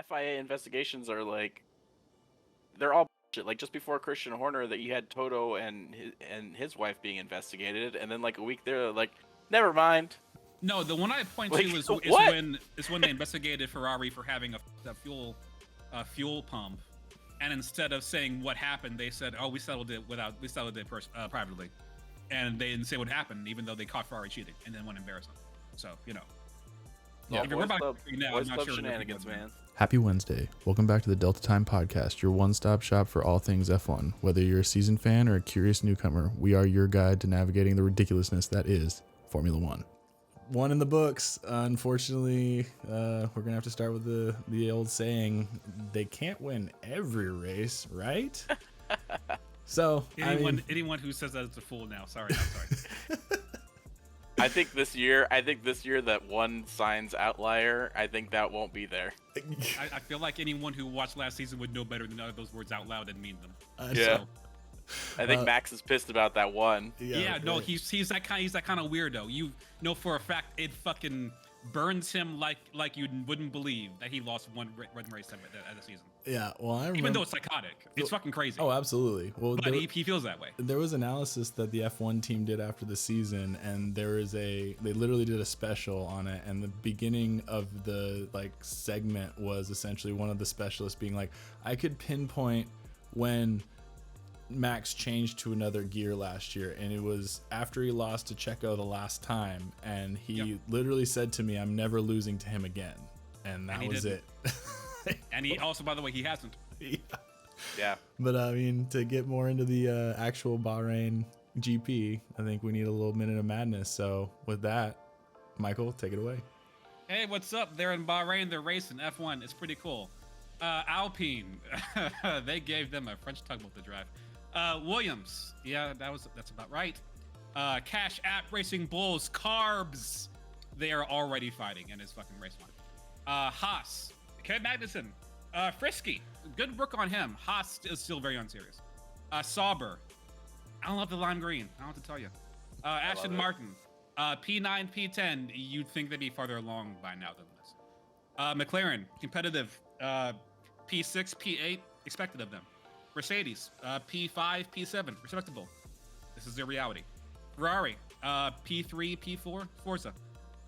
FIA investigations are like, they're all bullshit. Like just before Christian Horner, that you had Toto and his wife being investigated, and then like a week there, like, never mind. No, the one I point Like, to is what? when they investigated Ferrari for having a fuel pump, and instead of saying what happened, they said, "Oh, we settled it privately," and they didn't say what happened, even though they caught Ferrari cheating and then want to embarrass them. So Yeah, if you're about now, I'm not sure shenanigans, man. Happy Wednesday. Welcome back to the Delta Time Podcast, your one-stop shop for all things F1. Whether you're a seasoned fan or a curious newcomer, we are your guide to navigating the ridiculousness that is Formula One. One in the books. Unfortunately, we're going to have to start with the old saying, they can't win every race, right? So anyone who says that is a fool now. Sorry. I think this year that one Sainz outlier, I think that won't be there. I feel like anyone who watched last season would know better than utter those words out loud and mean them. Yeah. So. I think Max is pissed about that one. Yeah, no, he's that kind of weirdo. You know for a fact it fucking burns him like you wouldn't believe that he lost one race at the season. Yeah, well, I remember, even though it's psychotic, it's fucking crazy. Oh, absolutely. Well, but he feels that way. There was analysis that the F1 team did after the season, and they literally did a special on it. And the beginning of the segment was essentially one of the specialists being like, I could pinpoint when Max changed to another gear last year, and it was after he lost to Checo the last time, and he literally said to me, I'm never losing to him again, and that was it. And he also, by the way, he hasn't. Yeah. But I mean, to get more into the actual Bahrain GP, I think we need a little minute of madness. So with that, Michael, take it away. Hey, what's up? They're in Bahrain, they're racing F1. It's pretty cool. Alpine, they gave them a French tugboat to drive. Williams, yeah, that's about right. Cash App Racing Bulls, Carbs, they are already fighting in his fucking race one. Haas, Kevin Magnussen, Frisky, good work on him. Haas is still very unserious. Sauber, I don't love the lime green, I don't know what to tell you. Aston Martin, P9, P10, you'd think they'd be farther along by now than this. McLaren, competitive, P6, P8, expected of them. Mercedes, P5, P7, respectable. This is their reality. Ferrari, P3, P4, Forza.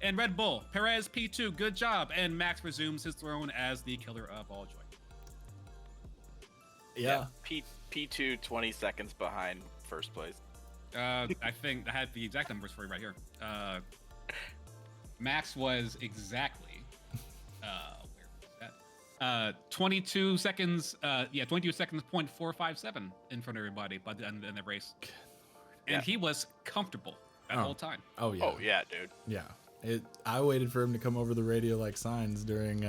And Red Bull, Perez, P2, good job. And Max resumes his throne as the killer of all joy. Yeah. P2, 20 seconds behind first place. I think I had the exact numbers for you right here. Max was exactly, 22 seconds, 22 seconds, 0.457 in front of everybody by the end of the race. And he was comfortable that whole time. Oh, yeah. Oh, yeah, dude. Yeah. I waited for him to come over the radio like signs during,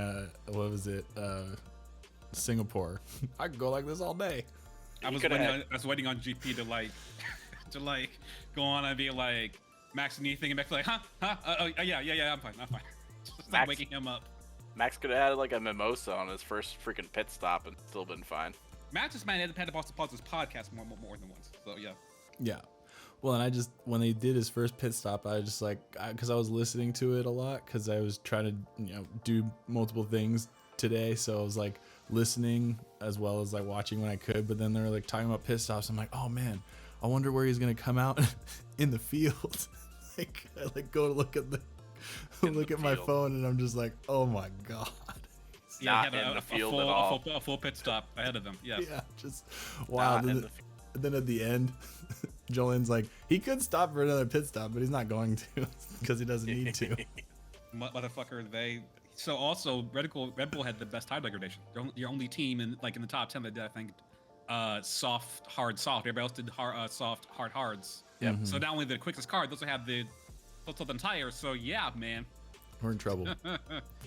Singapore. I could go like this all day. I was waiting on GP to go on and be like, Max, anything? And Max like, huh? Yeah, I'm fine. Just waking him up. Max could have had a mimosa on his first freaking pit stop and still been fine. Max just had to pause his podcast more than once. So yeah. Yeah. Well, and when they did his first pit stop, I was just because I was listening to it a lot because I was trying to do multiple things today, so I was listening as well as watching when I could. But then they were talking about pit stops. I'm like, oh man, I wonder where he's gonna come out in the field. I go to look at my phone, and I'm just like, oh my god. Not in the field at all. A full pit stop ahead of them. Yes. Yeah, just wow. Then at the end, Jolene's like, he could stop for another pit stop, but he's not going to because he doesn't need to. Motherfucker, So also, Red Bull had the best time degradation. They're your only team in the top 10 that did, I think, soft, hard, soft. Everybody else did soft, hard, hards. Yeah. Mm-hmm. So not only the quickest car, they also have the Tilted tires. So yeah, man. We're in trouble.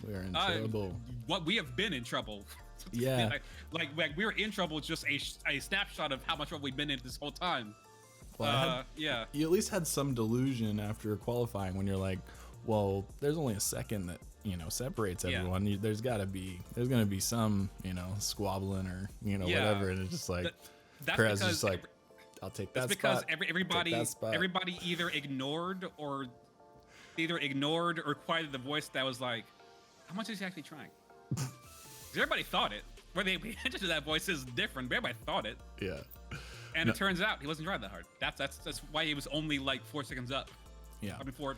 We are in trouble. What we have been in trouble. Yeah. like we were in trouble. Just a snapshot of how much trouble we've been in this whole time. Well, yeah. You at least had some delusion after qualifying when you're like, well, there's only a second that separates everyone. Yeah. There's going to be some squabbling or whatever, and it's just Perez is just I'll take that spot. Because everybody either ignored or quieted the voice that was like, how much is he actually trying? Everybody thought it. Where they pay attention to that voice is different, but everybody thought it. Yeah. And it turns out he wasn't driving that hard. That's why he was only like 4 seconds up. Yeah. I mean, four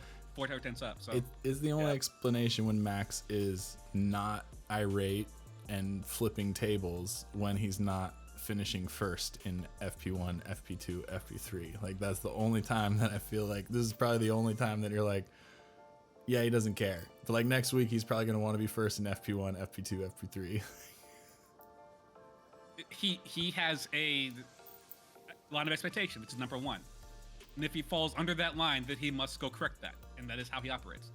tenths up. So it is the only explanation when Max is not irate and flipping tables when he's not finishing first in FP1, FP2, FP3. Like, that's the only time that I feel like this is probably the only time that you're like, yeah, he doesn't care. But like next week, he's probably going to want to be first in FP1, FP2, FP3. He has a line of expectation, which is number 1. And if he falls under that line, then he must go correct that. And that is how he operates.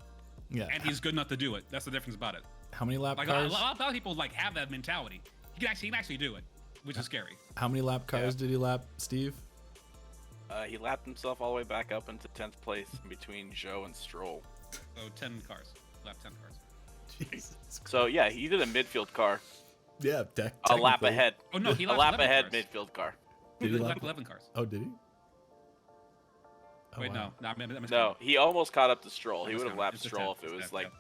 Yeah. And he's good enough to do it. That's the difference about it. How many lap Like cars? a lot of people like have that mentality. He can actually do it, which is scary. How many lap cars did he lap, Steve? He lapped himself all the way back up into 10th place in between Joe and Stroll. So 10 cars. Lap 10 cars. Jesus. So yeah, he did a midfield car, Yeah, a lap technically. ahead. Oh no, he A lapped lap 11 ahead cars. midfield car. Did He he lapped lap? 11 cars. Oh, did he? Oh, Wait, wow. no, I missed No, he almost caught up to Stroll. He It's would have down. lapped It's a Stroll 10. if it was It's like, down.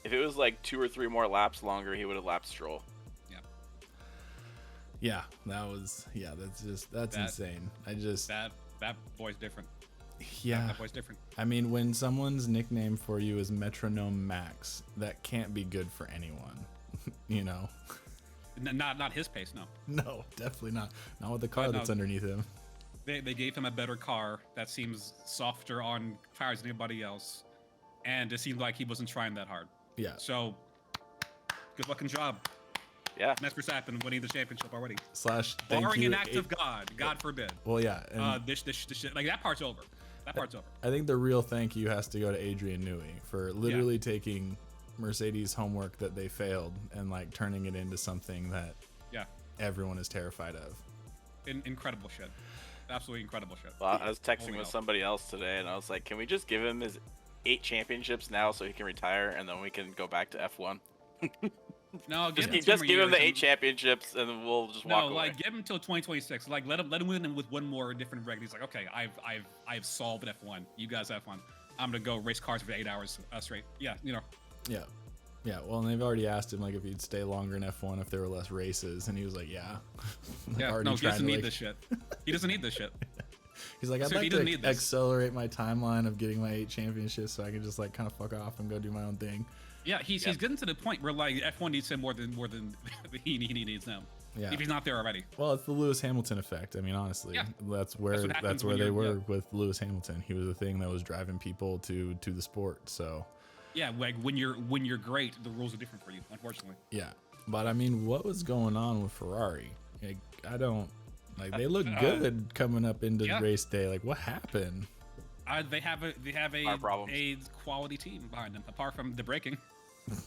if it was like 2 or 3 more laps longer, he would have lapped Stroll. Yeah, that's insane. That boy's different. Yeah. That boy's different. I mean, when someone's nickname for you is Metronome Max, that can't be good for anyone. You know? Not his pace, no. No, definitely not. Not with the car no. that's underneath him. They gave him a better car that seems softer on tires than anybody else, and it seemed like he wasn't trying that hard. Yeah. So, good fucking job. Yeah. Max Verstappen winning the championship already. / thank Barring you. an act of God forbid. Well, yeah. And This shit, like that part's over. That part's over. I think the real thank you has to go to Adrian Newey for literally taking Mercedes' homework that they failed and like turning it into something that everyone is terrified of. Incredible shit. Absolutely incredible shit. Well, I was texting Holy with hell. somebody else today, and I was like, "Can we just give him his 8 championships now, so he can retire, and then we can go back to F1? No, Just give him, give him the 8 8 championships, and then we'll just walk No, away." like give him till 2026. Like let him win with one more different record. He's like, okay, I've solved F1. You guys have fun. I'm gonna go race cars for 8 hours straight. Yeah, you know. Yeah. Yeah. Well, and they've already asked him like if he'd stay longer in F1 if there were less races, and he was like, yeah. Like, Yeah, already no, he trying doesn't to, need like- this shit. He doesn't need this shit. He's like, I'd So he like doesn't to need this. accelerate my timeline of getting my 8 championships so I can just like kind of fuck off and go do my own thing. Yeah, he's getting to the point where like F1 needs him more than he needs him. Yeah. If he's not there already. Well, it's the Lewis Hamilton effect. I mean, honestly, Yeah. that's where what happens that's where when they you're- were with Lewis Hamilton. He was the thing that was driving people to the sport. So, Yeah, like when you're great, the rules are different for you, unfortunately. yeah. But I mean, what was going on with Ferrari? Like, I don't like. They look good coming up into yeah. race day. Like, what happened? They have Our problems. a quality team behind them, apart from the braking.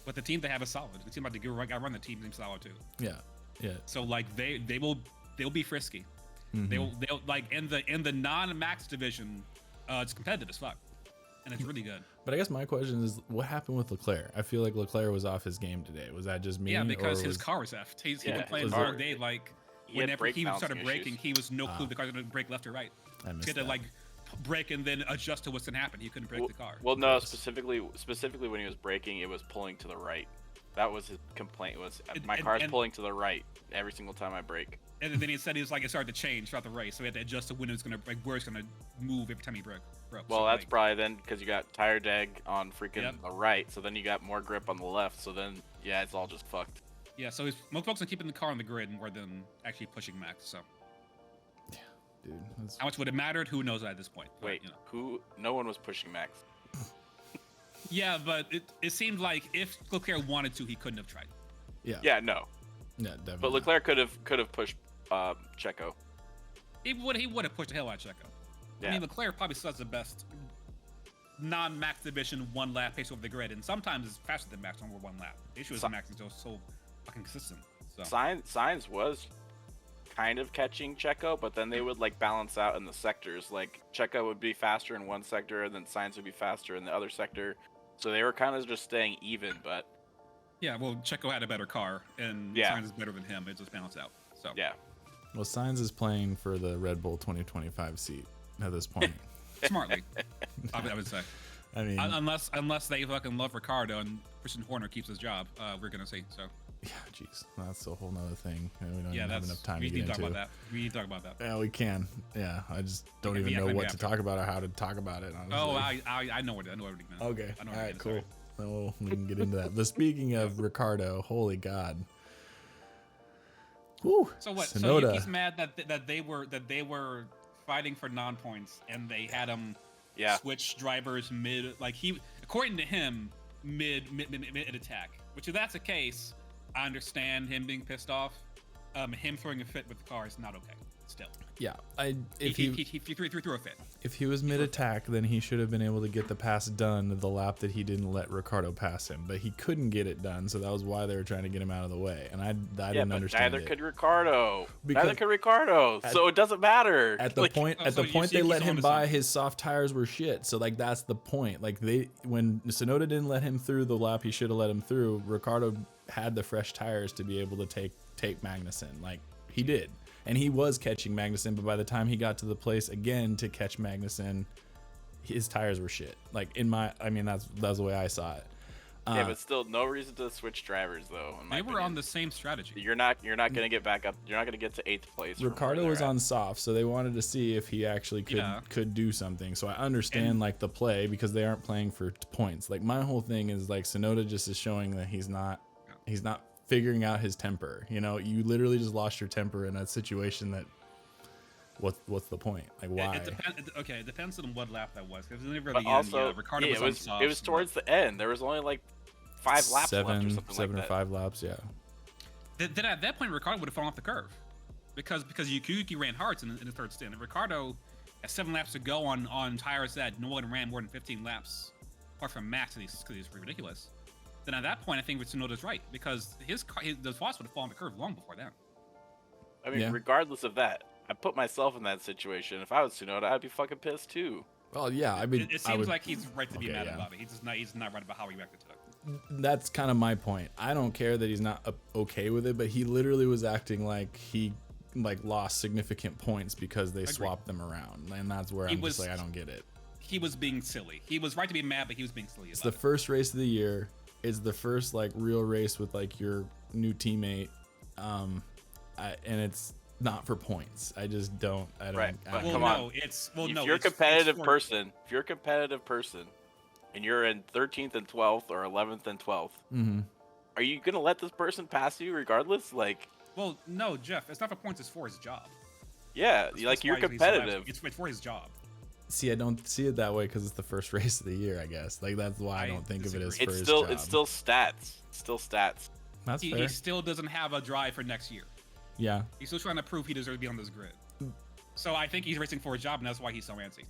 But the team they have is solid. The team about to run the team is solid too. Yeah, yeah. So like they'll be frisky. Mhm. They'll like in the non-max division, it's competitive as fuck, and it's really good. But I guess my question is, what happened with Leclerc? I feel like Leclerc was off his game today. Was that just me? Yeah, because or his was- car was effed. He's Yeah, been playing his all car- day. Like He had whenever brake he started balancing braking, issues. he was no clue the car's gonna brake left or right. I missed He had to that. like brake and then adjust to what's gonna happen. He couldn't brake the car. Well, no, specifically when he was braking, it was pulling to the right. That was his complaint. Was my car's pulling to the right every single time I brake. And then he said it started to change throughout the race, so he had to adjust to when it's gonna like where it's gonna move every time he broke. Well, So, that's like, probably then because you got tire drag on freaking Yep. the right, so then you got more grip on the left. So then, yeah, it's all just fucked. yeah. So he's most folks are keeping the car on the grid more than actually pushing max. So Dude, that's- how much would it mattered? Who knows at this point? But, Wait, you know. who? No one was pushing Max. Yeah, but it seemed like if Leclerc wanted to, he couldn't have tried. yeah, Yeah, no, yeah, definitely. but Leclerc could have pushed Checo. He would have pushed the hell out of Checo. Yeah. I mean, Leclerc probably still has the best non-max division one lap pace over the grid, and sometimes it's faster than Max over one lap. The issue is Si- Max is just so fucking consistent. So Sainz was kind of catching Checo, but then they would like balance out in the sectors. Like Checo would be faster in one sector, and then Sainz would be faster in the other sector. So they were kind of just staying even. But yeah, well, Checo had a better car, and Yeah. Sainz is better than him. It just balanced out. So yeah, Well, Sainz is playing for the Red Bull 2025 seat at this point. smartly, I would say. I mean, Unless they fucking love Ricardo and Christian Horner keeps his job, we're gonna see. So Yeah, jeez, that's a whole nother thing. We don't Yeah, even have that's enough time we to need get to talk into. about that. We need to talk about that. Yeah, we can. Yeah, I just don't even Yeah, know maybe what to after. talk about or how to talk about it. Honestly. Oh, I know what I know what it meant. Okay. I know All what it right. meant, Cool. sorry. Then we can get into that. But speaking of Ricardo, holy God. Woo. So what? So Tsunoda. Yuki's mad that they were fighting for non-points and they had him switch drivers mid, like he, according to him, mid attack. Which if that's the case, I understand him being pissed off. Him throwing a fit with the car is not okay. Still. Yeah. If he threw a fit. If he was mid-attack, then he should have been able to get the pass done the lap that he didn't let Ricardo pass him. But he couldn't get it done, so that was why they were trying to get him out of the way. And I didn't understand neither it. could Ricardo. Because neither could Ricardo. So it doesn't matter. At the point they let him by, something. his soft tires were shit. So like that's the point. Like when Tsunoda didn't let him through the lap he should have let him through, Ricardo had the fresh tires to be able to take Magnussen. Like he did. And he was catching Magnussen, but by the time he got to the place again to catch Magnussen, his tires were shit. Like that's the way I saw it. Yeah, but still, no reason to switch drivers though. They were on the same strategy. You're not gonna get back up. You're not gonna get to 8th place. Ricardo was on soft, so they wanted to see if he actually could do something. So I understand like the play because they aren't playing for points. Like my whole thing is like Tsunoda just is showing that he's not figuring out his temper. You know, you literally just lost your temper in a situation that. What's the point? Like why? It depends on what lap that was. Because never But the also, end. Ricardo it was on soft. was towards the end. There was only like 5 laps left or something seven like or that. 5 laps, yeah. Then at that point, Ricardo would have fallen off the curve, because Yuki ran hard in the third stint, and Ricardo has 7 laps to go on tires that no one ran more than 15 laps, apart from Max, because he's ridiculous. Then at that point, I think Tsunoda's right, because the Foss would have fallen the curve long before then. I mean, regardless of that, I put myself in that situation. If I was Tsunoda, I'd be fucking pissed too. Well, yeah, I mean, it seems like he's right to be mad about it. He's not right about how he reacted to it. That's kind of my point. I don't care that he's not okay with it, but he literally was acting like he lost significant points because they swapped them around, and that's where I'm just like, I don't get it. He was being silly. He was right to be mad, but he was being silly. It's the first race of the year. It's the first like real race with like your new teammate, and it's not for points. I just don't. I don't. Right. I don't Come on. If you're a competitive person, and you're in 13th and 12th or 11th and 12th, are you gonna let this person pass you regardless? Like. Well, no, Jeff. It's not for points. It's for his job. Yeah, you're competitive. It's for his job. See, I don't see it that way because it's the first race of the year, I guess. Like that's why I don't think of it as for his job. It's still stats. That's fair. He still doesn't have a drive for next year. Yeah. He's still trying to prove he deserves to be on this grid. So I think he's racing for a job, and that's why he's so antsy.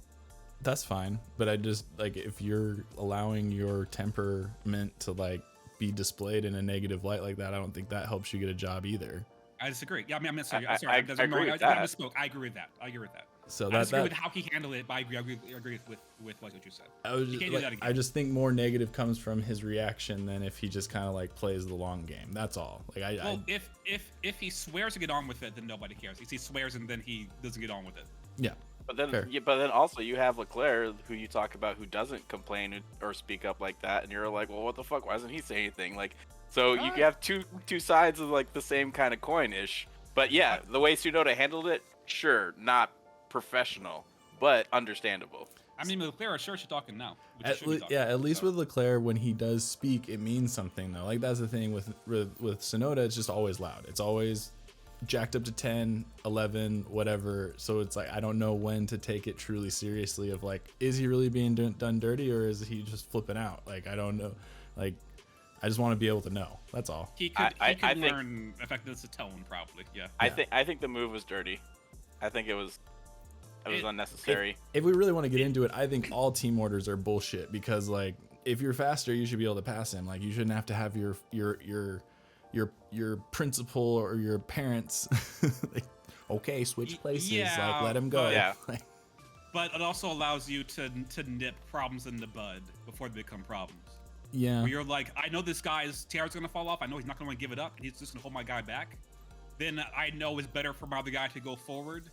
That's fine, but I just like if you're allowing your temperament to like be displayed in a negative light like that, I don't think that helps you get a job either. I disagree. Yeah, I'm sorry. I agree with I that. misspoke. I agree with that. So I disagree with how he handled it, but I agree with what you said. You can't do that again. I just think more negative comes from his reaction than if he just kind of like plays the long game. That's all. Like if he swears to get on with it, then nobody cares. If he swears and then he doesn't get on with it. Yeah. But then also you have Leclerc, who you talk about, who doesn't complain or speak up like that, and you're like, well, what the fuck? Why doesn't he say anything? Like, so you have two sides of like the same kind of coin-ish. But yeah, the way Tsunoda handled it, sure, not professional, but understandable. I mean, Leclerc, sure, she's talking now. At least with Leclerc, when he does speak, it means something though. Like that's the thing with Tsunoda, it's just always loud. It's always jacked up to 10, 11, whatever. So it's like I don't know when to take it truly seriously. Of like, is he really being done dirty, or is he just flipping out? Like I don't know. Like I just want to be able to know. That's all. He could learn. In fact, that's a tone, probably. Yeah. I think the move was dirty. I think it was unnecessary. If we really want to get into it, I think all team orders are bullshit because like if you're faster, you should be able to pass him. Like you shouldn't have to have your principal or your parents like, okay, switch places. Yeah, like let him go. Yeah. But it also allows you to nip problems in the bud before they become problems. Yeah. Where you're like, I know this guy's tire's gonna fall off. I know he's not gonna want to give it up, and he's just gonna hold my guy back. Then I know it's better for my other guy to go forward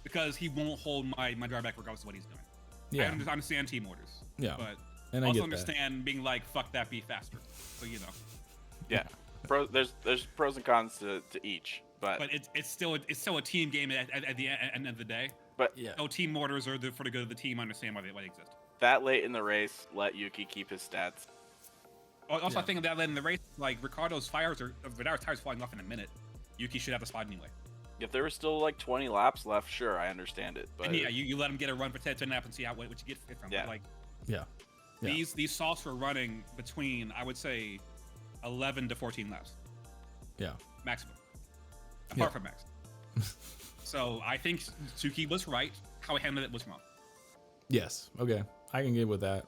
because he won't hold my driver back regardless of what he's doing. Yeah. I understand team orders. Yeah. But and I also get understand being like, fuck that, be faster. So you know. Yeah. there's pros and cons to each, but it's still a team game at the end of the day. but Yeah. No team orders are for the good of the team. Understand why they exist. that late in the race, let Yuki keep his stats. Also, I Yeah. think that late in the race, like Ricardo's tires flying off in a minute. Yuki should have the spot anyway. If there were still like 20 laps left, sure, I understand it. But And yeah, you let him get a run for 10 laps and see what you get from Yeah. it. Like Yeah. Yeah. these softs were running between, I would say, 11 to 14 laps Yeah. maximum, apart Yeah. from Max. So I think Suki was right. How he handled it was wrong. Yes. Okay. I can get with that.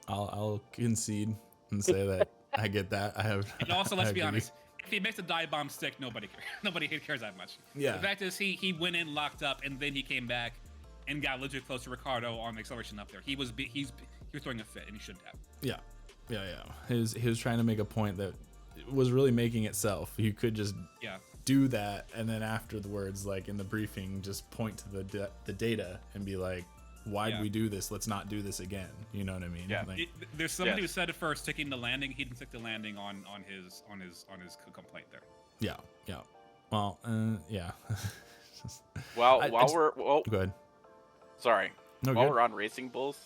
I'll concede and say that I get that. I have. And also, I let's be agree. honest. If he makes a dive bomb stick, nobody cares. Nobody cares that much. Yeah. The fact is, he went in, locked up, and then he came back and got legit close to Ricardo on the acceleration up there. He was throwing a fit, and he shouldn't have. Yeah. Yeah. Yeah. He was trying to make a point that was really making itself. You could just Yeah. do that, and then afterwards, like in the briefing, just point to the data and be like, "Why Yeah. did we do this? Let's not do this again." You know what I mean? Yeah. Like, There's somebody who Yes. said it first, sticking the landing. He didn't stick the landing on his complaint there. yeah. Yeah. Well. Yeah. while I while just- we're Go ahead. sorry, No, while good. we're on Racing Bulls,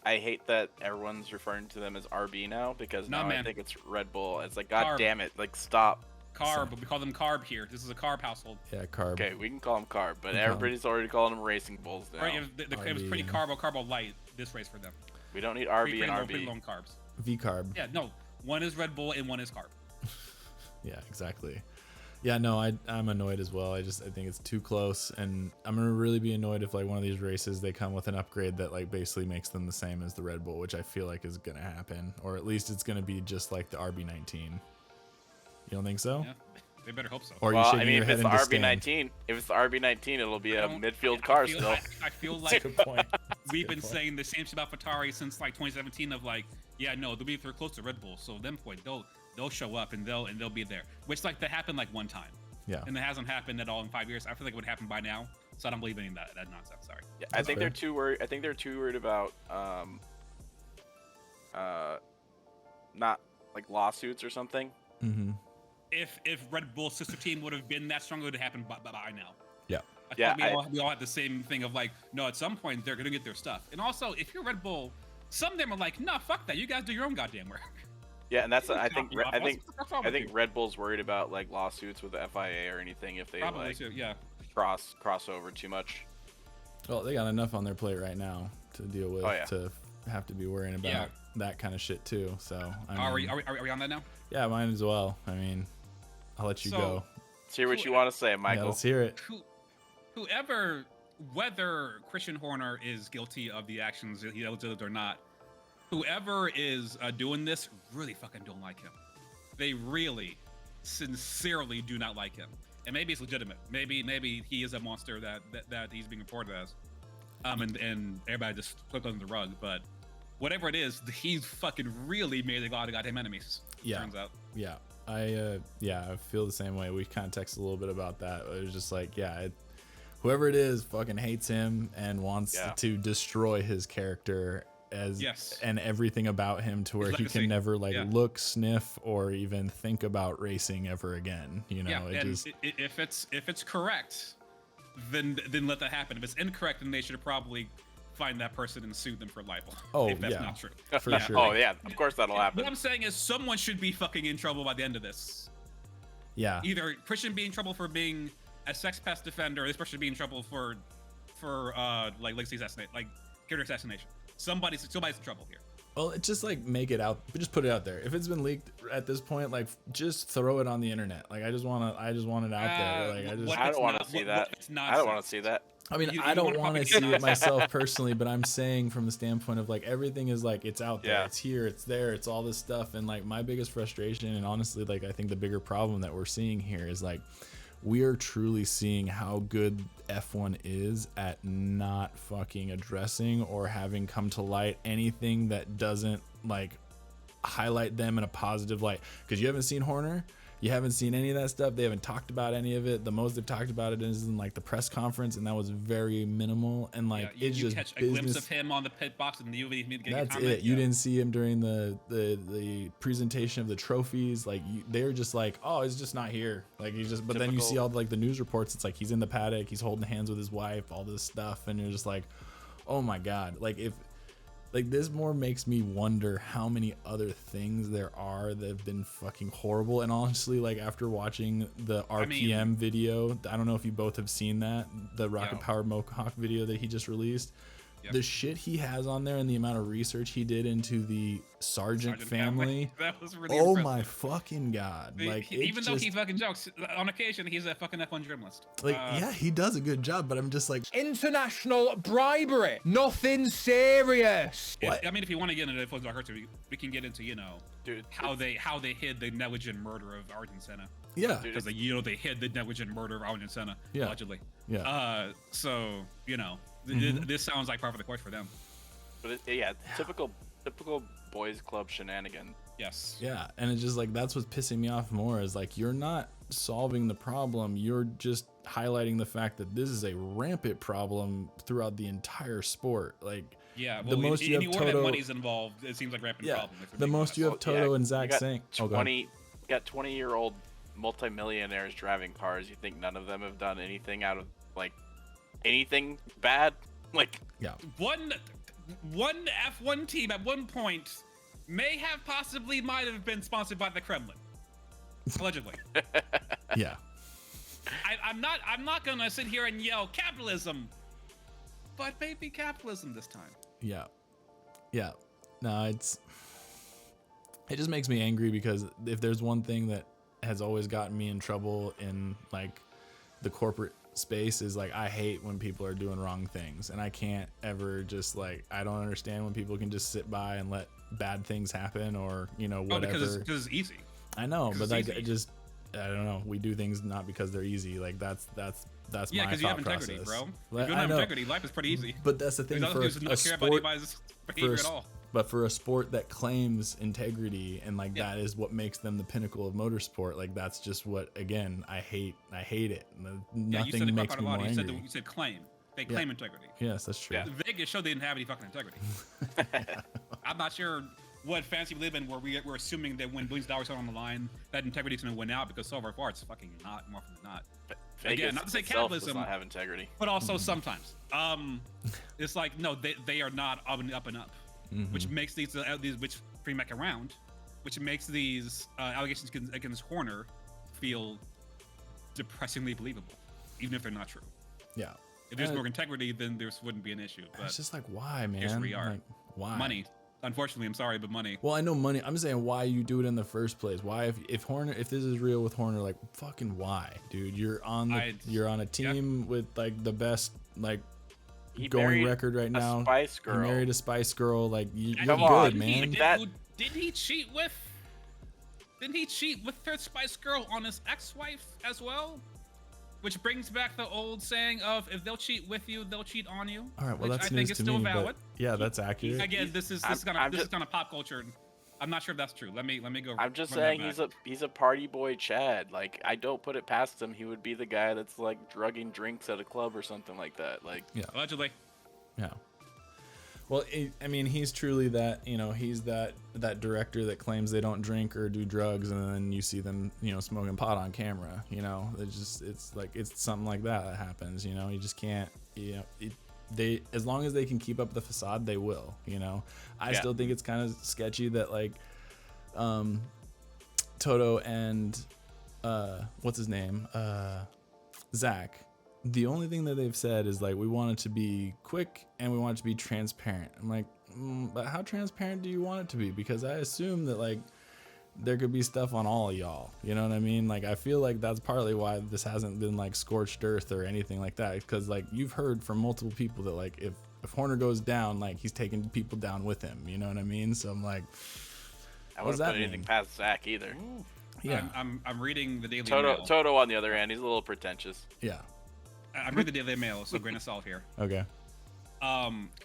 I hate that everyone's referring to them as RB now because Nah, now I man. think it's Red Bull. It's like, God Carb. damn it, like stop. Carb, we call them carb here. This is a carb household. Yeah. Carb. Okay, we can call them carb, but Okay. everybody's already calling them Racing Bulls now. Right, it was pretty carbo light this race for them. We don't need Pretty RB and low, pretty RB. low in carbs. V carb. Yeah, no, one is Red Bull and one is carb. Yeah, exactly. Yeah, no, I'm annoyed as well. I think it's too close, and I'm gonna really be annoyed if like one of these races they come with an upgrade that like basically makes them the same as the Red Bull, which I feel like is gonna happen, or at least it's gonna be just like the RB19. You don't think so? Yeah, they better hope so. Or are you Well, shaking I mean, your if head it's the in disdain? RB19, if it's the RB19, it'll be a I don't- midfield I car feel- still. I feel like Good point. we've been Good point. saying the same shit about Ferrari since like 2017 of like, yeah, no, they're close to Red Bull, so at them point they'll show up and they'll be there. Which like that happened like one time, Yeah. and it hasn't happened at all in 5 years. I feel like it would happen by now, so I don't believe any of that nonsense. Sorry. Yeah, I That's think fair. they're too worried. I think they're too worried about not like lawsuits or something. Mm-hmm. If Red Bull's sister team would have been that strong, it would have happened by now. Yeah. I feel Yeah, like we all had the same thing of like, no, at some point they're gonna get their stuff. And also, if you're Red Bull, some of them are like, no, fuck that. You guys do your own goddamn work. Yeah, and that's I think Copy off. What's wrong I with think you? Red Bull's worried about like lawsuits with the FIA or anything if they Probably like too, yeah. cross over too much. Well, they got enough on their plate right now to deal with Oh, yeah. to have to be worrying about Yeah. that kind of shit too. So I Are mean, we on that now? yeah, mine as well. I mean, I'll let you So- go. Let's hear what you want to say, Yeah, Michael. let's hear it. Whoever, whether Christian Horner is guilty of the actions that he did or not, whoever is doing this really fucking don't like him. They really, sincerely do not like him. And maybe it's legitimate. Maybe he is a monster that he's being reported as. And everybody just put it under the rug. But whatever it is, he's fucking really made a lot of goddamn enemies. Yeah. Turns out. Yeah, I feel the same way. We kind of texted a little bit about that. It was just like, whoever it is fucking hates him and wants Yeah. to destroy his character as Yes. and everything about him to where he legacy. can never like Yeah. look, sniff, or even think about racing ever again. You know, Yeah, it and just if it's correct, then let that happen. If it's incorrect, then they should probably find that person and sue them for libel. Oh, if that's yeah. not true. for Yeah. sure. Oh yeah, of course that'll happen. What I'm saying is someone should be fucking in trouble by the end of this. Yeah, Either Christian be in trouble for being a sex pest defender, or this person should be in trouble for like legacy assassination, like character assassination. Somebody's in trouble here. well, it just like make it out, just put it out there. If it's been leaked at this point, like just throw it on the internet. Like I just want it out there. Like what I if it's don't want not- to see what that. if it's I don't want nonsense? to see that. I mean, You I don't wanna want to propagate see it nonsense. myself personally, but I'm saying from the standpoint of like everything is like it's out there, Yeah. it's here, it's there, it's all this stuff, and like my biggest frustration, and honestly, like I think the bigger problem that we're seeing here is like we are truly seeing how good F1 is at not fucking addressing or having come to light anything that doesn't like highlight them in a positive light. Because you haven't seen Horner. You haven't seen any of that stuff. They haven't talked about any of it. The most they've talked about it is in like the press conference, and that was very minimal. And like it's you just catch a business. glimpse of him on the pit box, and you need to get That's a comment. it. You didn't see him during the presentation of the trophies. Like they were just like, oh, he's just not here. Like he's just. But then you see all like the news reports. It's like he's in the paddock. He's holding hands with his wife. All this stuff, and you're just like, oh my god. Like if. Like this more makes me wonder how many other things there are that have been fucking horrible. And honestly, like after watching the RPM video, I don't know if you both have seen that, the Rocket Powered Mohawk video that he just released. The shit he has on there and the amount of research he did into the Sargent family. That was really oh impressive. my fucking god. Like even though he fucking jokes, on occasion he's a fucking F1 journalist. Like yeah, he does a good job, but I'm just like international bribery, nothing serious. I mean, if you want to get into F1 Dark Arts, we can get into Dude, how they hid the negligent murder of Ayrton Senna. Yeah, because they hid the negligent murder of Ayrton Senna allegedly. Yeah. So this sounds like part of the course for them. But typical boys club shenanigan. Yes. Yeah, and it's just like that's what's pissing me off more is like you're not solving the problem, you're just highlighting the fact that this is a rampant problem throughout the entire sport. Like the most you have Toto, that money's involved, it seems like rampant problem. The most you have Toto and Zach saying, you got 20-year-old multimillionaires driving cars. You think none of them have done anything out of like anything bad? Like one F1 team at one point might have been sponsored by the Kremlin, allegedly. Yeah. I'm not gonna sit here and yell capitalism, but maybe capitalism this time. Yeah. No, it just makes me angry because if there's one thing that has always gotten me in trouble in like the corporate space is like I hate when people are doing wrong things, and I can't ever just like I don't understand when people can just sit by and let bad things happen or whatever. Because it's easy. I know, but like I don't know. We do things not because they're easy. Like that's my thought process. Yeah, because you have integrity, bro. If you don't have integrity, life is pretty easy. But that's the thing for a sport. But for a sport that claims integrity and like that is what makes them the pinnacle of motorsport. Like that's just what again I hate it. Nothing makes me more angry. You said claim. They claim integrity. Yes, that's true. Vegas showed they didn't have any fucking integrity. I'm not sure what fantasy we live in where we're assuming that when billions of dollars are on the line, that integrity is going to win out because so far it's fucking not, more often than not. Vegas again, not to say capitalism does not have integrity, but also sometimes. It's like no, they are not up and up, which makes these which bring back around, which makes these allegations against Horner feel depressingly believable, even if they're not true. Yeah. If there's more integrity, then there wouldn't be an issue. But it's just like why, man? Here's where we are. Like, why? Money. Unfortunately, I'm sorry, but money. Well, I know money. I'm saying why you do it in the first place. Why, if this is real with Horner, like fucking why, dude? You're on a team with like the best like going record right now. Spice Girl. He married a Spice Girl. Like you're good, man. Didn't he cheat with her Spice Girl on his ex-wife as well? Which brings back the old saying of if they'll cheat with you, they'll cheat on you. All right, well that's news I think it's to still me, valid. Yeah, that's accurate. Again, this is kind of pop culture. I'm not sure if that's true. Let me go. I'm just saying he's a party boy Chad. Like I don't put it past him. He would be the guy that's like drugging drinks at a club or something like that. Like allegedly. Yeah. Well, I mean, he's truly that, he's that director that claims they don't drink or do drugs, and then you see them, smoking pot on camera. It's something like that happens. You just can't. They as long as they can keep up the facade, they will. I still think it's kind of sketchy that like, Toto and what's his name, Zach. The only thing that they've said is like we want it to be quick and we want it to be transparent. I'm like, but how transparent do you want it to be? Because I assume that like there could be stuff on all of y'all. You know what I mean? Like I feel like that's partly why this hasn't been like scorched earth or anything like that. Because like you've heard from multiple people that like if Horner goes down, like he's taking people down with him. You know what I mean? So I'm like, I wouldn't put anything past Zach either. Yeah, I'm reading the Daily Mail. Toto on the other hand, he's a little pretentious. Yeah. I'm reading the Daily Mail, so grain of salt here. Okay.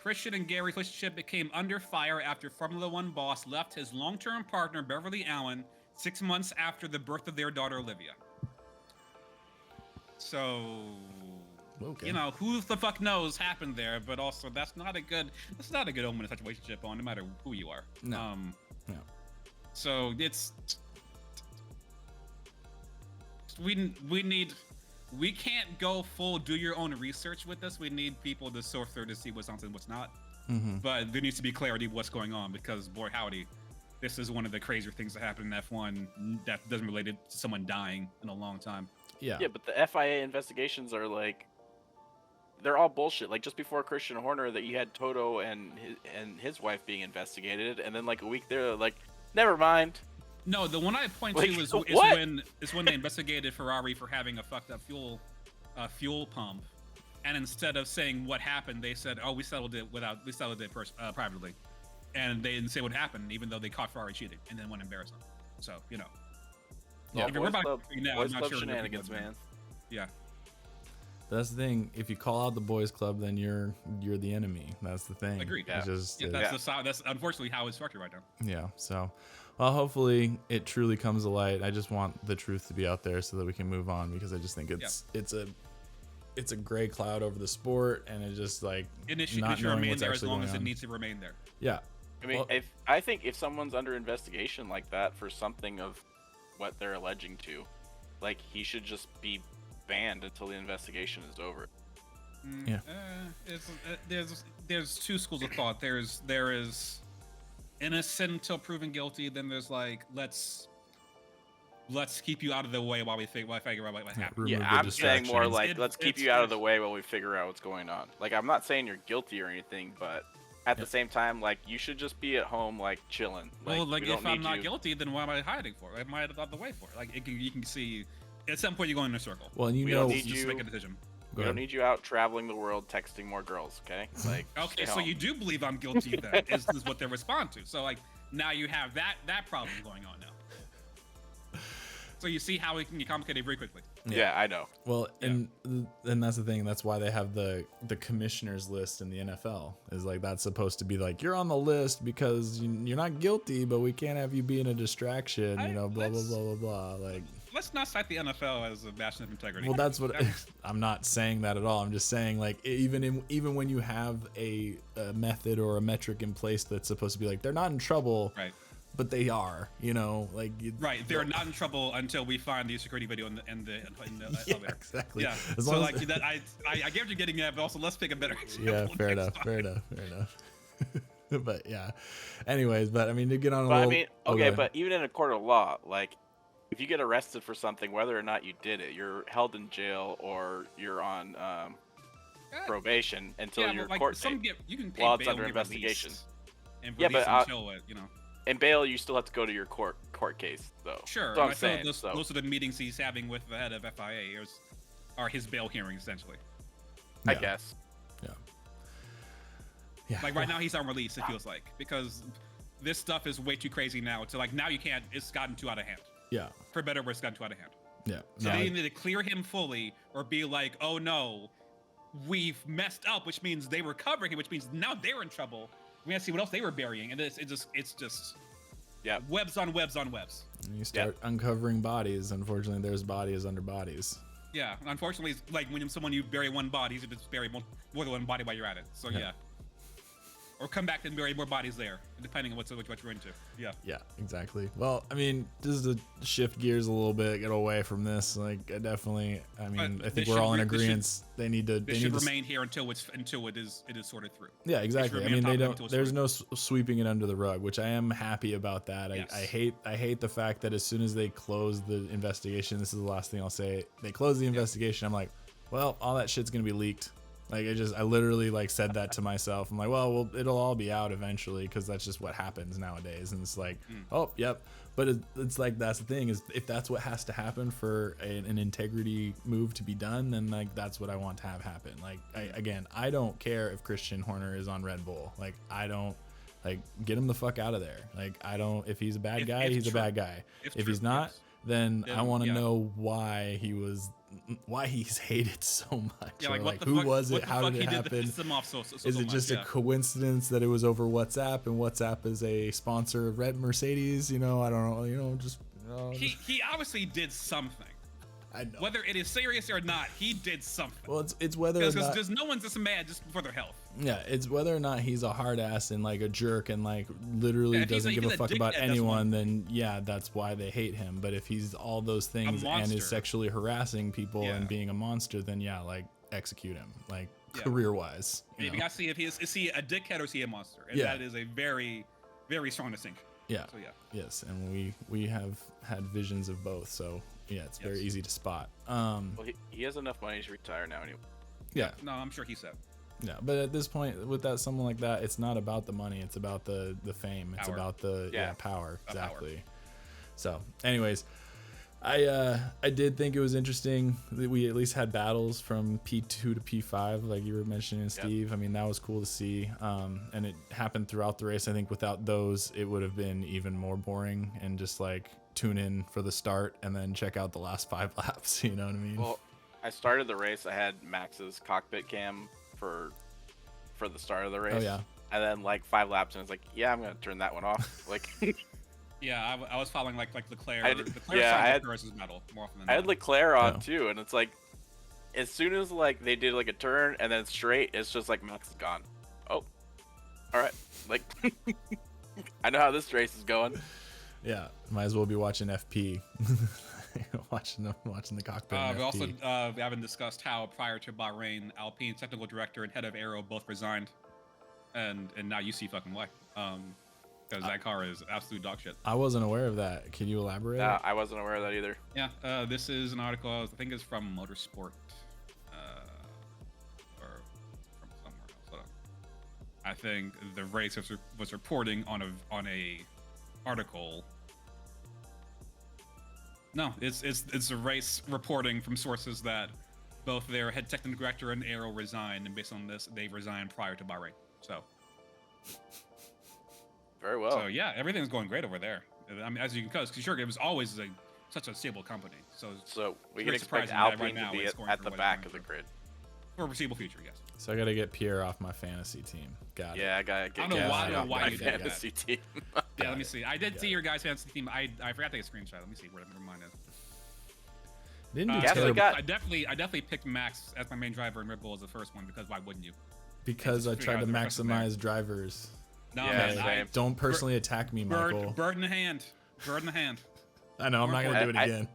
Christian and Gary's relationship became under fire after Formula One boss left his long-term partner Beverly Allen 6 months after the birth of their daughter Olivia. So, Okay. you know, who the fuck knows happened there, but also that's not a good omen in such a relationship on no matter who you are. No. No. So we can't go full do your own research with this. We need people to sort through to see what's on and what's not. Mm-hmm. But there needs to be clarity of what's going on because boy howdy, this is one of the crazier things that happened in F1 that doesn't relate to someone dying in a long time. Yeah. Yeah, but the FIA investigations are like, they're all bullshit. Like just before Christian Horner, that you had Toto and his wife being investigated, and then like a week there, like, never mind. No, the one I point Like, to is what? when they investigated Ferrari for having a fucked up fuel pump, and instead of saying what happened, they said, "Oh, we settled it privately," and they didn't say what happened, even though they caught Ferrari cheating, and then went and embarrassed them. So you know, Yeah, if we're boys about love, now, boys I'm not love sure shenanigans, man. Yeah, That's the thing. If you call out the boys club, then you're the enemy. That's the thing. Agreed. It's just that's unfortunately how it's structured right now. yeah. So, well, hopefully it truly comes to light. I just want the truth to be out there so that we can move on because I just think it's a gray cloud over the sport, and it just like It should not knowing remain what's there as actually long going as it on. needs to remain there. Yeah. I mean, Well- I think if someone's under investigation like that for something of what they're alleging to, like he should just be banned until the investigation is over. Yeah. There's two schools of thought. There is innocent until proven guilty. Then there's like let's keep you out of the way while we figure out what happened. Remove Yeah, the I'm saying more distractions. like let's keep you out of the way while we figure out what's going on. Like I'm not saying you're guilty or anything, but at the same time, like you should just be at home, like chilling. Well, like we don't if I'm need not you. guilty, then what am I hiding for? Am I out of the way for? Like you can see, at some point you're going in a circle. Well, and you We know, don't need Just you. make a decision. We don't need you out traveling the world texting more girls, okay? Like Okay, stay so home. you do believe I'm guilty then, is what they respond to. So like now you have that problem going on now. So you see how it can get complicated very quickly. Yeah, I know. Well, and that's the thing. That's why they have the commissioners list in the NFL. Is like that's supposed to be like you're on the list because you're not guilty, but we can't have you being a distraction. You know, blah blah blah blah blah. Like, Let's not cite the NFL as a bastion of integrity. well, that's what I'm not saying that at all. I'm just saying like even when you have a method or a metric in place that's supposed to be like they're not in trouble, Right. but they are. You know, like Right, they're not in trouble until we find the security video in the yeah, elevator. exactly. Yeah. As So long like as, that, I get what you're getting at, but also let's pick a better example. yeah, fair next enough, time. fair enough. But yeah. Anyways, but I mean to get on a But I little. mean, oh, go okay, ahead. but even in a court of law, like if you get arrested for something, whether or not you did it, you're held in jail or you're on probation until Yeah, your but like court some date. you can pay while it's bail under and get investigation. released. And Yeah, release but, until it, And bail, you still have to go to your court case, though. Sure. That's what and I'm I feel saying. those, So those are the meetings he's having with the head of FIA are his bail hearings essentially. I Yeah. guess. Yeah. Like right now he's on release, it feels like, because this stuff is way too crazy now. To like now you can't. It's gotten too out of hand. Yeah. For better or worse, it's gotten too out of hand. Yeah. So No, they need to clear him fully, or be like, oh no, we've messed up, which means they were covering him, which means now they're in trouble. We have to see what else they were burying, and it's just Yeah. webs on webs on webs. you start uncovering bodies. Unfortunately, there's bodies under bodies. Yeah, unfortunately, it's like when someone you bury one body, you just bury more than one body while you're at it. So Yeah. yeah. Or come back and bury more bodies there, depending on what you're into. Yeah. Yeah, exactly. Well, I mean, just to shift gears a little bit, get away from this. Like, I definitely. I mean, But I think they we're all in should- they should- agreement. They need to. They They should need to. remain here until it is sorted through. Yeah, exactly. I remain mean, on they top of it don't. until There's it's no sweeping it under the rug, which I am happy about that. Yes. I hate the fact that as soon as they close the investigation, this is the last thing I'll say. They close the investigation. I'm like, well, all that shit's gonna be leaked. Like I literally like said that to myself. I'm like, well, it'll all be out eventually because that's just what happens nowadays. And it's like, oh, yep. But it's like that's the thing is if that's what has to happen for an integrity move to be done, then like that's what I want to have happen. Like I don't care if Christian Horner is on Red Bull. Like I don't like get him the fuck out of there. Like I don't. If he's a bad guy, if he's a true. bad guy. If If true, he's not, yes. then I Then, want to yeah. know why he's hated so much. Yeah, Or, like what the who fuck, was what it? the How fuck did it he happen? did to piss them off so Is it much, just yeah. a coincidence that it was over WhatsApp and WhatsApp is a sponsor of Red Mercedes? You know, I don't know. You know, just he obviously did something. I know. Whether it is serious or not, he did something. Well, it's whether or not. Because no one's just mad just for their health. Yeah, it's whether or not he's a hard ass and like a jerk and like literally doesn't give a fuck about anyone, then yeah, that's why they hate him. But if he's all those things and is sexually harassing people and being a monster, then yeah, like execute him, like career wise. You gotta see if is he a dickhead or is he a monster? And that is a very, very strong distinction. Yeah. So yeah. Yes, and we have had visions of both, so yeah, it's very easy to spot. Well, he has enough money to retire now anyway. Yeah. No, I'm sure he said. Yeah, but at this point, with someone like that, it's not about the money. It's about the fame. It's about the power. Exactly. Power. So, anyways, I did think it was interesting that we at least had battles from P2 to P5, like you were mentioning, Steve. I mean, that was cool to see. And it happened throughout the race. I think without those, it would have been even more boring and just like tune in for the start and then check out the last 5 laps. You know what I mean? Well, I started the race. I had Max's cockpit cam for the start of the race. Oh yeah. And then like 5 laps, and it's like, yeah, I'm gonna turn that one off. Like. Yeah, I was following like Leclerc. I had medal more often than I had Leclerc on too, and it's like, as soon as like they did like a turn and then straight, it's just like Max is gone. Oh, all right. Like, I know how this race is going. Yeah, might as well be watching FP. watching the cockpit. We also we haven't discussed how prior to Bahrain, Alpine's technical director and head of Aero both resigned, and now you see fucking why. Because that car is absolute dog shit. I wasn't aware of that. Can you elaborate? I wasn't aware of that either. Yeah, this is an article, I think it's from Motorsport, or from somewhere else. Hold on. I think the race was reporting on a article. No, it's a race reporting from sources that both their head technical director and Aero resigned, and based on this, they resigned prior to Bahrain. So. Very well. So yeah, everything's going great over there. I mean, as you can, because sure, it was always such a stable company. So we can expect Alpine to be at the back of the grid for a foreseeable future. Yes. So I got to get Pierre off my fantasy team. Got it. Yeah, I gotta get. I don't know why you did fantasy that. team. Yeah, let me see. I did see your guys' fantasy team. I forgot to take a screenshot. Let me see where mine is. Didn't do terrible. I definitely picked Max as my main driver and Red Bull as the first one because why wouldn't you? Because I tried to maximize drivers. No, yeah, man, don't personally attack me, Michael. Bird in the hand. Bird in the hand. I know, I'm not going to do it again.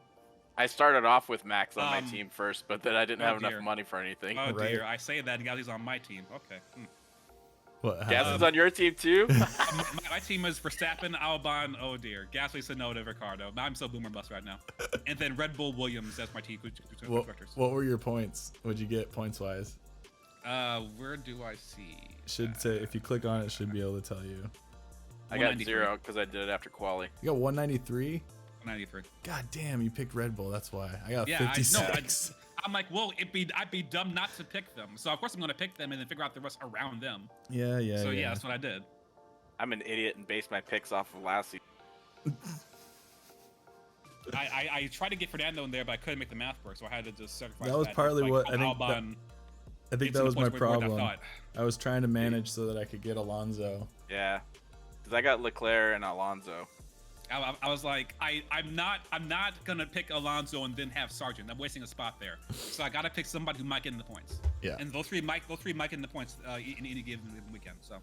I started off with Max on my team first, but then I didn't have enough money for anything. Oh, dear. I say that, and Gasly's on my team. Okay. What? Gasly's on your team, too? my team is Verstappen, Albon, oh, dear. Gasly, Tsunoda, Ricardo. I'm so boomer bust right now. And then Red Bull, Williams, that's my team. What were your points? What'd you get points-wise? Where do I see? Should say if you click on it, should be able to tell you. I got 0 because I did it after quali. You got 193. 193. God damn, you picked Red Bull. That's why I got 56. I'm like, well, I'd be dumb not to pick them. So of course I'm gonna pick them and then figure out the rest around them. Yeah. So yeah, that's what I did. I'm an idiot and based my picks off of last season. I tried to get Fernando in there, but I couldn't make the math work, so I had to just sacrifice. That was partly what I think. Albon, I think that was my problem. I was trying to manage so that I could get Alonso. Yeah, because I got Leclerc and Alonso. I was like, I'm not gonna pick Alonso and then have Sargent. I'm wasting a spot there. So I gotta pick somebody who might get in the points. Yeah. And those three might get in the points in any given weekend. So.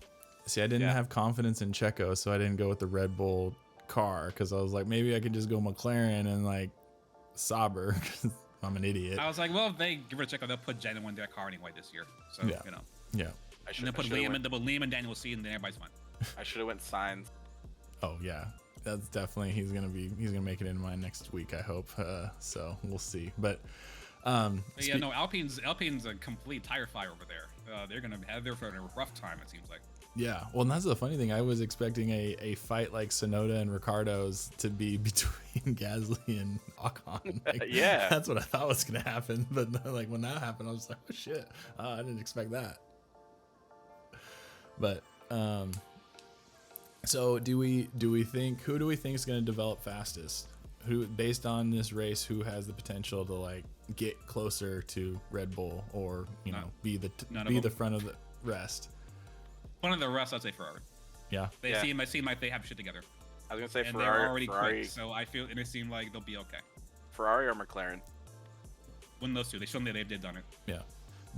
See, I didn't have confidence in Checo, so I didn't go with the Red Bull car because I was like, maybe I could just go McLaren and like Sauber. I'm an idiot. I was like, well, if they give it a Checo, they'll put Daniel in their car anyway this year. So you know. Yeah. And they'll put Liam and Daniel C, and then everybody's fine. I should have went Sainz. Oh yeah, that's definitely he's gonna make it into mine next week. I hope. So we'll see. But Alpine's a complete tire fire over there. They're gonna have their rough time. It seems like. Yeah, well, and that's the funny thing. I was expecting a fight like Tsunoda and Ricardo's to be between Gasly and Ocon. Like, yeah, that's what I thought was gonna happen. But like when that happened, I was like, oh shit, I didn't expect that. But so do we think who do we think is gonna develop fastest? Who, based on this race, who has the potential to like get closer to Red Bull or be the front of the rest? One of the rest, I'd say Ferrari. Yeah. They seem like they have shit together. I was gonna say and they're already Ferrari, quick, so I feel and it seemed like they'll be okay. Ferrari or McLaren. When those two, they showed me they did done it. Yeah.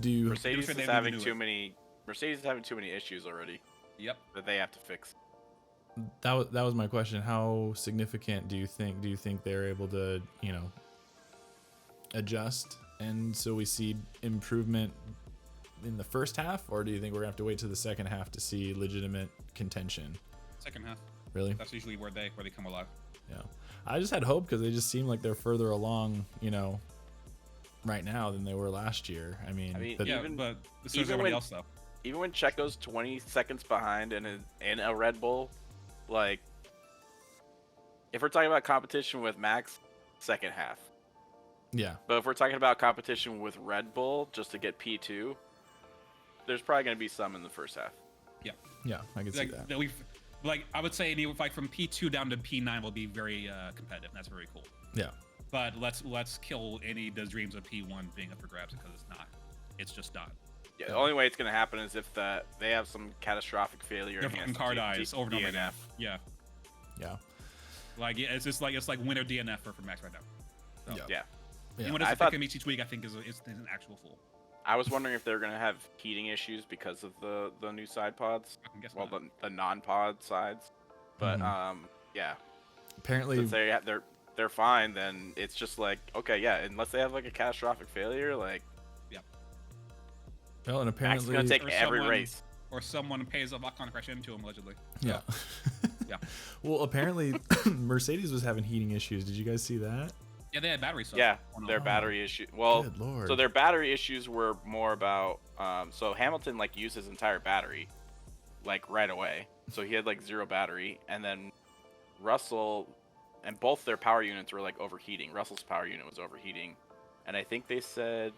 Do you? Mercedes said is they having knew too it. many. Mercedes is having too many issues already Yep. that they have to fix. That was my question. How significant do you think? Do you think they're able to, adjust, and so we see improvement in the first half, or do you think we're gonna have to wait to the second half to see legitimate contention? Second half. Really? That's usually where they come alive. Yeah. I just had hope because they just seem like they're further along, right now than they were last year. I mean, Yeah, Even- but so is even everybody when- else though. Even when Checo's 20 seconds behind in a Red Bull, like, if we're talking about competition with Max, second half. yeah, But if we're talking about competition with Red Bull just to get P2, there's probably going to be some in the first half. yeah, I can see that. I would say like from P2 down to P9 will be very competitive. That's very cool. Yeah, But let's kill any of those dreams of P1 being up for grabs because it's not. It's just not. Yeah, the only way it's going to happen is if they have some catastrophic failure. Their and he has fucking to car do dies over and over again. DNF. Yeah. yeah, Like it's just like winner DNF for Max right now. So, yeah. Yeah. Anyone I doesn't thought- pick him each week, I think is an actual fool. I was wondering if they're going to have heating issues because of the new side pods. I can guess Well, not. the non-pod sides. But, yeah. Apparently, Since they're fine, then it's just like, okay, yeah, unless they have like a catastrophic failure, like, well, and Max is apparently, going to take Or every someone- race. Or someone pays a lock-on crash into him allegedly. yeah, Yeah. Well, apparently, Mercedes was having heating issues. Did you guys see that? Yeah, they had battery stuff. Yeah, going on. their battery issue. Well, Good Lord. so their battery issues were more about. So Hamilton like used his entire battery, like right away. So he had like zero battery, and then Russell, and both their power units were like overheating. Russell's power unit was overheating, and I think they said,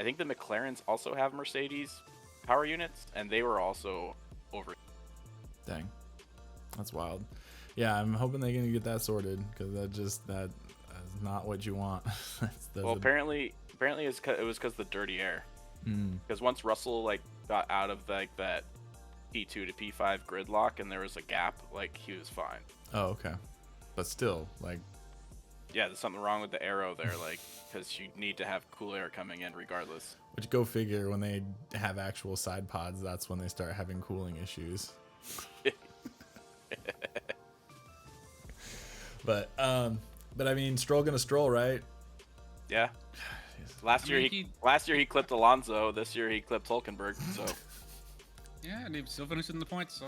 I think the McLarens also have Mercedes power units, and they were also over. Dang, that's wild. Yeah, I'm hoping they're gonna get that sorted because that is not what you want. That's Well, apparently it was because the dirty air. Mm, Because once Russell like got out of like that P2 to P5 gridlock and there was a gap, like he was fine. oh, okay, but still, like, Yeah, there's something wrong with the arrow there, like because you need to have cool air coming in regardless. which go figure. When they have actual side pods, that's when they start having cooling issues. But I mean, Stroll gonna stroll, right? Yeah. Last year he clipped Alonso. This year he clipped Hulkenberg. So Yeah, and he still finished in the points, so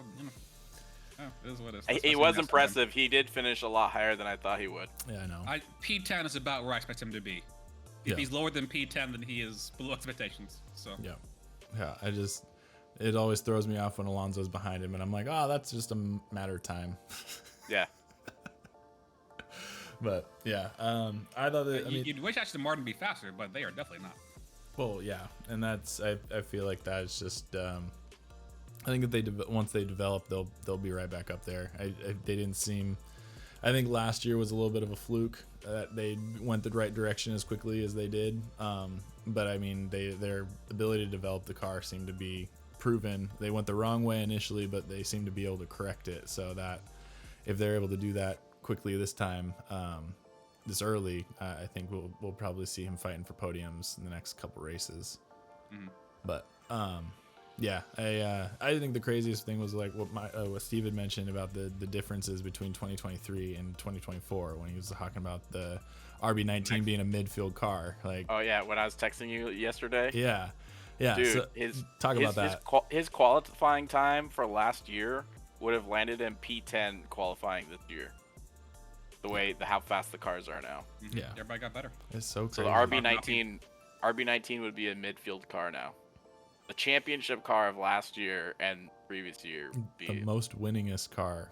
it is what it is. he Especially was next time. impressive. He did finish a lot higher than I thought he would. Yeah, I know. P10 is about where I expect him to be. If Yeah. he's lower than P10, then he is below expectations. So Yeah. It always throws me off when Alonso's behind him, and I'm like, oh, that's just a matter of time. Yeah. But yeah, I thought that. I mean, you'd wish Aston Martin be faster, but they are definitely not. well, yeah, and that's I feel like that's just. I think if once they develop, they'll be right back up there. They didn't seem. I think last year was a little bit of a fluke that they went the right direction as quickly as they did. But I mean, their ability to develop the car seemed to be proven. They went the wrong way initially, but they seem to be able to correct it. So that if they're able to do that quickly this time, this early, I think we'll probably see him fighting for podiums in the next couple races. Mhm. But yeah, I think the craziest thing was like what Steve had mentioned about the differences between 2023 and 2024 when he was talking about the RB19 being a midfield car. Like, Oh yeah, when I was texting you yesterday. yeah, Dude, so talk about that. His qualifying time for last year would have landed in P10 qualifying this year. How fast the cars are now. Yeah. Everybody got better. It's so So crazy. the RB19 would be a midfield car now. The championship car of last year and previous year would the be, most winningest car.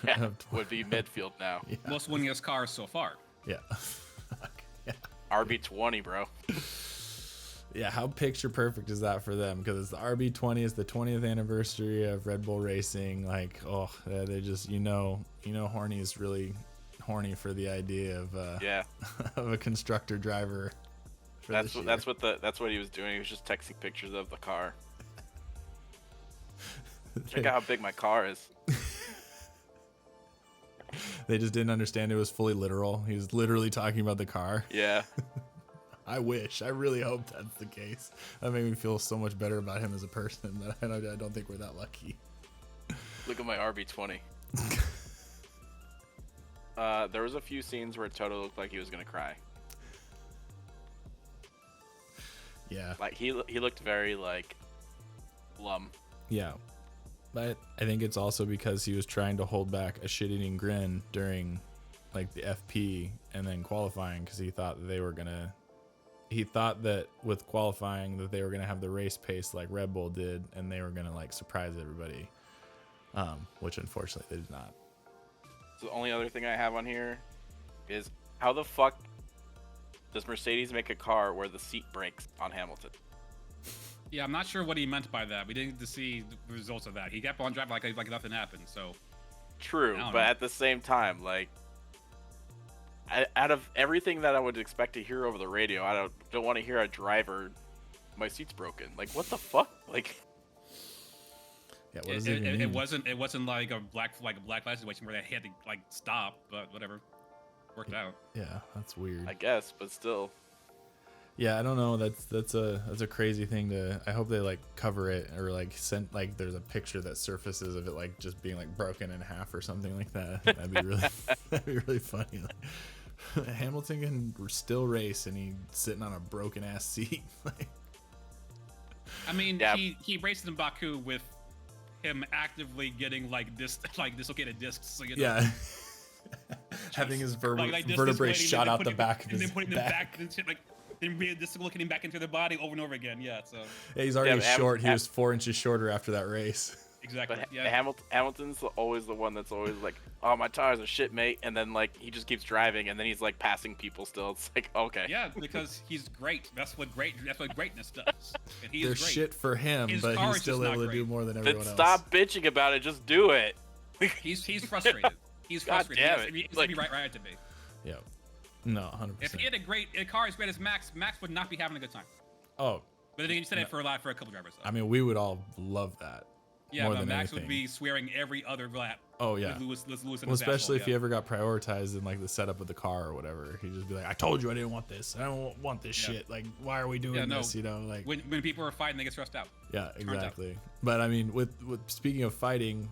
yeah, of tw- would be midfield now. yeah. Most winningest cars so far. Yeah. Yeah. RB20, bro. Yeah, how picture perfect is that for them? Because it's the RB20, it's the 20th anniversary of Red Bull Racing. Like, oh, they just Horny is really horny for the idea of Yeah, of a constructor driver. for that's this that's what he was doing. He was just texting pictures of the car. Check out how big my car is. They just didn't understand it was fully literal. He was literally talking about the car. Yeah. I wish. I really hope that's the case. That made me feel so much better about him as a person, but I don't think we're that lucky. Look at my RB20. There was a few scenes where Toto looked like he was gonna cry. Yeah. Like he looked very like glum. Yeah. But I think it's also because he was trying to hold back a shit-eating grin during like the FP and then qualifying, because he thought that with qualifying that they were gonna have the race pace like Red Bull did, and they were gonna like surprise everybody, which unfortunately they did not. So the only other thing I have on here is how the fuck does Mercedes make a car where the seat breaks on Hamilton? Yeah, I'm not sure what he meant by that. We didn't get to see the results of that. He kept on driving like nothing happened. So true, I don't but know. at the same time, like, out of everything that I would expect to hear over the radio, I don't want to hear a driver, my seat's broken. Like, what the fuck? Like, Yeah, what does it even mean? it wasn't like a black flag situation where they had to like stop, but whatever, worked out. Yeah, that's weird. I guess, but still. Yeah, I don't know. That's a crazy thing to. I hope they like cover it or like send like there's a picture that surfaces of it like just being like broken in half or something like that. That'd be really that'd be really funny. Like, Hamilton can still race and he's sitting on a broken ass seat. Like, I mean, Yeah. he raced in Baku with him actively getting like dislocated discs. So, you know, yeah. Having his vertebrae shot out the back of and his then putting them back. back and shit, like then dislocating back into the body over and over again. Yeah, so Yeah, he's already Yeah, but short. He was 4 inches shorter after that race. exactly. But Yeah. Hamilton's always the one that's always like, oh, my tires are shit, mate. And then, like, he just keeps driving, and then he's, like, passing people still. It's like, okay. Yeah, because he's great. That's what greatness does. And he They're is great. shit for him, His but car he's is still just not able to do great. more than Then everyone else. stop bitching about it. Just do it. He's frustrated. He's God frustrated. damn He's it. to be Like- right to be. Yeah. No, 100%. If he had a car as great as Max would not be having a good time. Oh, But then you said it for a couple drivers. Though. I mean, we would all love that. Yeah, more but than Max anything. would be swearing every other lap. Oh yeah. With Lewis in Well, his especially if asshole, he ever got prioritized in like the setup of the car or whatever, he'd just be like, "I told you I didn't want this. I don't want this Yeah. shit. Like, why are we doing Yeah, no. this? You know, like." When people are fighting, they get stressed out. Yeah, out. exactly. But I mean, with speaking of fighting,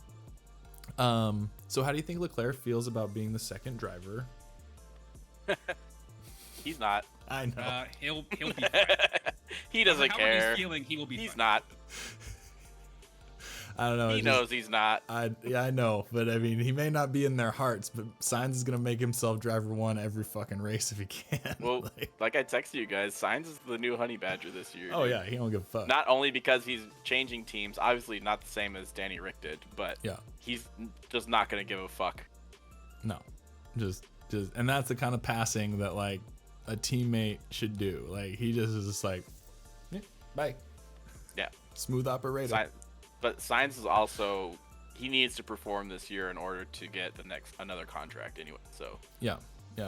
so how do you think Leclerc feels about being the second driver? He's not. I know. He'll be fine. He doesn't However care. he's feeling, he will be He's fine. not. I don't know. He it knows he's not. I know, but I mean, he may not be in their hearts, but Sainz is gonna make himself driver one every fucking race if he can. Well, like I texted you guys, Sainz is the new honey badger this year. oh dude. yeah, he don't give a fuck. Not only because he's changing teams, obviously not the same as Danny Rick did, but Yeah. he's just not gonna give a fuck. No, just, and that's the kind of passing that like a teammate should do. Like he just is just like, yeah, bye, Yeah. smooth operator. But Sainz is also, he needs to perform this year in order to get another contract anyway. So Yeah,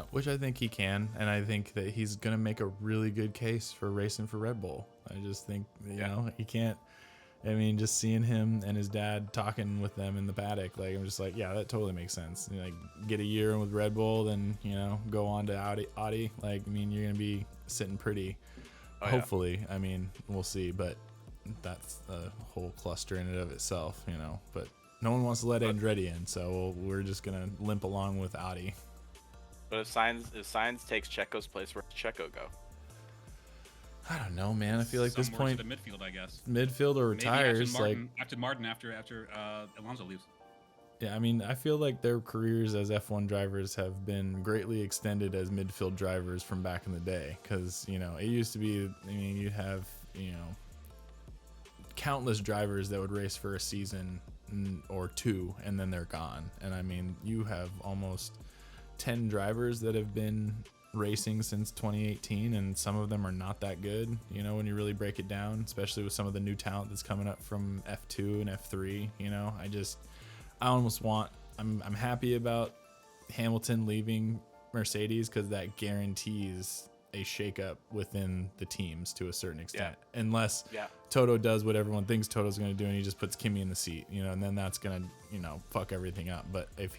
which I think he can, and I think that he's gonna make a really good case for racing for Red Bull. I just think you know he can't. I mean, just seeing him and his dad talking with them in the paddock, like I'm just like, yeah, that totally makes sense. You know, like get a year in with Red Bull, then go on to Audi. Like, I mean, you're gonna be sitting pretty. Oh, yeah. Hopefully, I mean, we'll see, but that's a whole cluster in and of itself, But no one wants to let Andretti in, so we're just gonna limp along with Audi. But if Sainz takes Checo's place, where does Checo go? I don't know, man. I feel like this Somewhere point, to the midfield, I guess. midfield or Maybe retires. after Martin, after Alonso leaves. Yeah, I mean, I feel like their careers as F1 drivers have been greatly extended as midfield drivers from back in the day. Because, it used to be, I mean, you have, countless drivers that would race for a season or two, and then they're gone. And I mean, you have almost 10 drivers that have been racing since 2018, and some of them are not that good, when you really break it down, especially with some of the new talent that's coming up from F2 and F3. I'm happy about Hamilton leaving Mercedes because that guarantees a shakeup within the teams to a certain extent, unless Toto does what everyone thinks Toto's going to do and he just puts Kimi in the seat, and then that's going to, fuck everything up. But if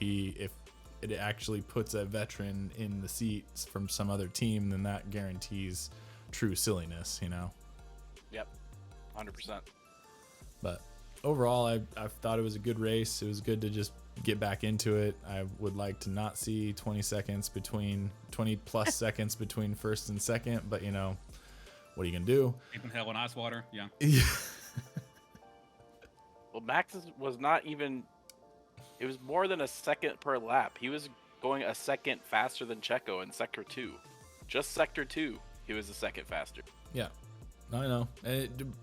it actually puts a veteran in the seats from some other team, then that guarantees true silliness, you know. Yep, 100%. But overall, I thought it was a good race. It was good to just get back into it. I would like to not see 20 plus seconds between first and second, but you know, what are you gonna do? Keeping hell in ice water. Yeah. Yeah. Well, Max was not even. It was more than a second per lap. He was going a second faster than Checo in Sector 2. Just Sector 2, he was a second faster. Yeah, I know. And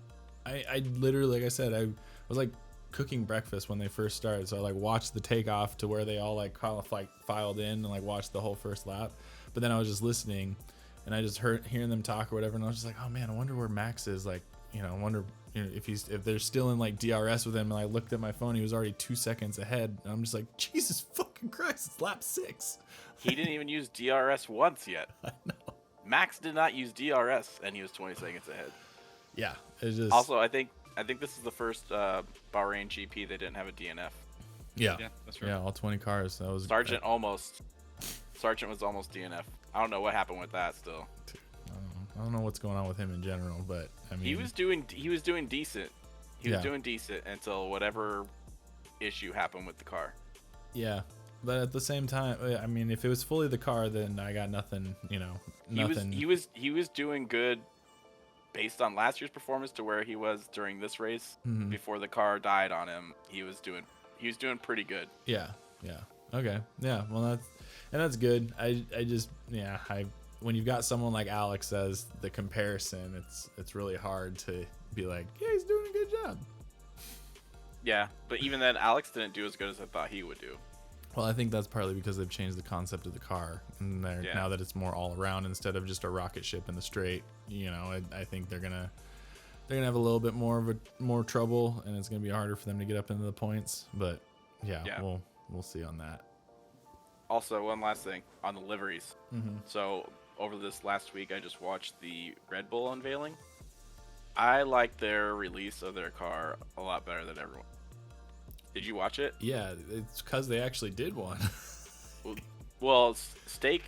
I literally, like I said, I was like cooking breakfast when they first started, so I like watched the takeoff to where they all like kind of like filed in and like watched the whole first lap. But then I was just listening, and I just hearing them talk or whatever, and I was just like, oh man, I wonder where Max is. Like, you know, I wonder, you know, if they're still in like DRS with him. And I looked at my phone, he was already 2 seconds ahead, and I'm just like, Jesus fucking Christ, it's lap 6. He didn't even use DRS once yet. I know. Max did not use DRS, and he was 20 seconds ahead. Yeah, it's just Also, I think this is the first Bahrain GP they didn't have a DNF. yeah, That's right. yeah, all 20 cars. That was Sargent was almost DNF. I don't know what happened with that still. I don't know what's going on with him in general, but I mean, He was doing decent. He was Yeah. doing decent until whatever issue happened with the car. yeah. But at the same time, I mean, if it was fully the car, then I got nothing. You know, nothing. He was doing good based on last year's performance to where he was during this race. Mhm. Before the car died on him, he was doing pretty good. Yeah, yeah. Okay, yeah. Well, that's good. I just when you've got someone like Alex as the comparison, it's really hard to be like, yeah, he's doing a good job. Yeah, but even then, Alex didn't do as good as I thought he would do. Well, I think that's partly because they've changed the concept of the car, and now that it's more all around instead of just a rocket ship in the straight. You know, I think they're gonna have a little bit more trouble, and it's gonna be harder for them to get up into the points. But yeah. We'll see on that. Also, one last thing on the liveries. Mm-hmm. So over this last week, I just watched the Red Bull unveiling. I like their release of their car a lot better than everyone. Did you watch it? Yeah, it's because they actually did one. Well, Steak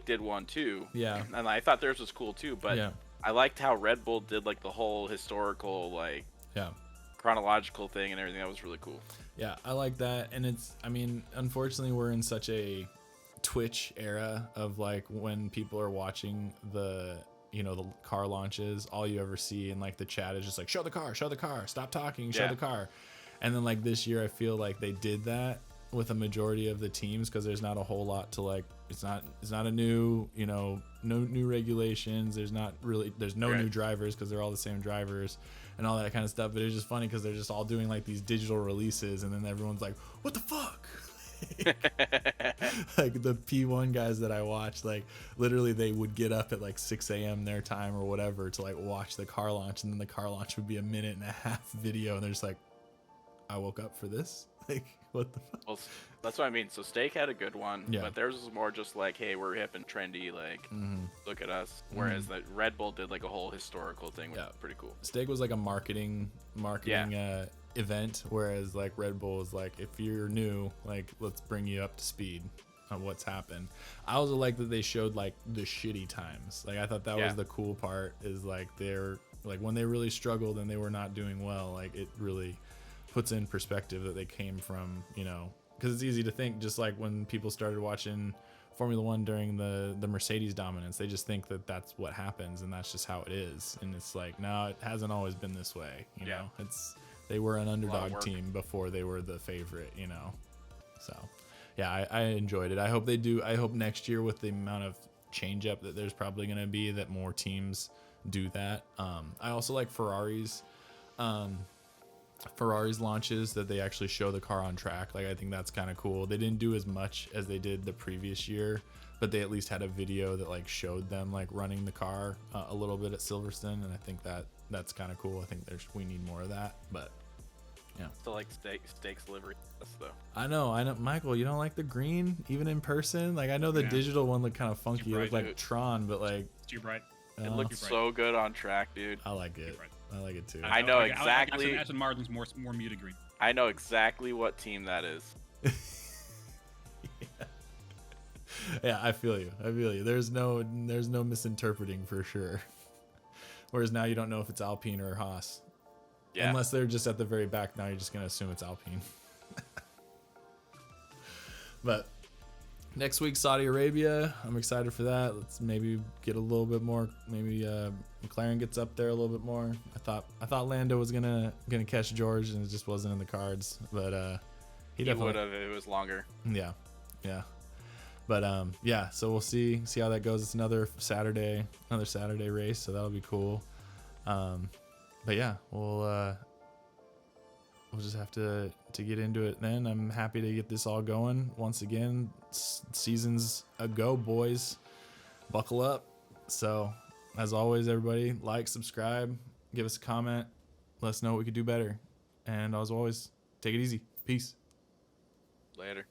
did one too. Yeah. And I thought theirs was cool too, but Yeah. I liked how Red Bull did like the whole historical, like Yeah. chronological thing and everything. That was really cool. Yeah, I like that. And I mean, unfortunately, we're in such a Twitch era of like when people are watching the car launches, all you ever see in like the chat is just like, show the car, stop talking, show the car. And then like this year, I feel like they did that with a majority of the teams because there's not a whole lot to like. It's not a new, no new regulations. There's no new drivers because they're all the same drivers and all that kind of stuff. But it's just funny because they're just all doing like these digital releases, and then everyone's like, what the fuck? Like the P1 guys that I watched, like literally they would get up at like 6 a.m. their time or whatever to like watch the car launch, and then the car launch would be a 1.5-minute video, and they're just like, I woke up for this? Like, what the fuck? Well, that's what I mean. So Steak had a good one, Yeah. but theirs was more just like, hey, we're hip and trendy, like, look at us. Whereas that Red Bull did like a whole historical thing, which was pretty cool. Steak was like a marketing event, whereas like Red Bull was like, if you're new, like let's bring you up to speed on what's happened. I also like that they showed like the shitty times. Like I thought that was the cool part, is like they're like when they really struggled and they were not doing well, like it really puts in perspective that they came from, because it's easy to think, just like when people started watching Formula One during the Mercedes dominance, they just think that that's what happens and that's just how it is. And it's like, no, it hasn't always been this way. You know, they were an underdog team before they were the favorite, So yeah, I enjoyed it. I hope they do. I hope next year with the amount of change up that there's probably going to be, that more teams do that. I also like Ferrari's launches, that they actually show the car on track. Like I think that's kind of cool. They didn't do as much as they did the previous year, but they at least had a video that like showed them like running the car a little bit at Silverstone, and I think that's kind of cool. I think we need more of that. But yeah, Still like Steak's livery though. I know, Michael, you don't like the green even in person? Like I know the digital one looked kind of funky, it looked like Tron, but like It's too bright. It looked so good on track, dude. I like it. I like it too. I know exactly. Aston Martin's more muted green. I know exactly what team that is. Yeah. Yeah, I feel you. There's no misinterpreting for sure. Whereas now you don't know if it's Alpine or Haas. Yeah. Unless they're just at the very back. Now you're just going to assume it's Alpine. But next week, Saudi Arabia. I'm excited for that. Let's maybe get a little bit more. Maybe McLaren gets up there a little bit more. I thought Lando was gonna catch George, and it just wasn't in the cards. But he definitely would have if it was longer. Yeah. But yeah. So we'll see how that goes. It's another Saturday race, so that'll be cool. But yeah, we'll just have to get into it then. I'm happy to get this all going once again. Season's a go, boys. Buckle up. So as always, everybody, like, subscribe, give us a comment, let us know what we could do better. And as always, take it easy. Peace. Later.